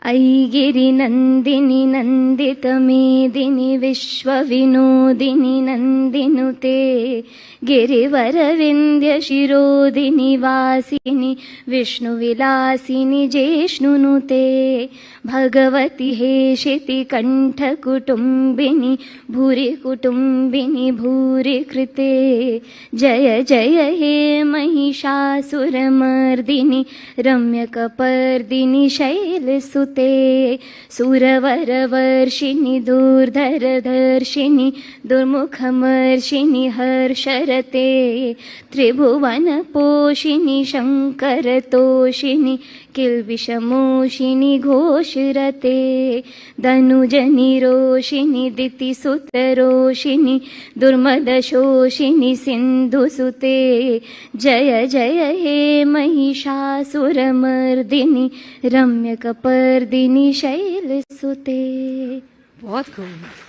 ऐगिरि नन्दिनि नन्दित मेदिनि विश्वविनोदिनि नन्दिनुते गिरिवरविन्द्य शिरोदिनि वासिनि विष्णुविलासिनि जेष्णुनुते भगवति हेशिति कण्ठकुटुम्बिनि भूरि कुटुम्बिनि भूरि कृते जय जय हे महिषासुरमर्दिनि रम्यकपर्दिनि शैलसुते सुरवरवर्षिणि दुर्धरधर्षिणि दुर्मुखमर्षिणि हर्षरते त्रिभुवनपोषिणि शङ्करतोषिणि किल्बिषमोषिणि घोषरते धनुजनिरोषिणि दितिसुतरोषिणि दुर्मदशोषिणि सिन्धुसुते जय जय हे महिषासुरमर्दिनि रम्यकपर्दिनि शैलसुते। बहुत खूब।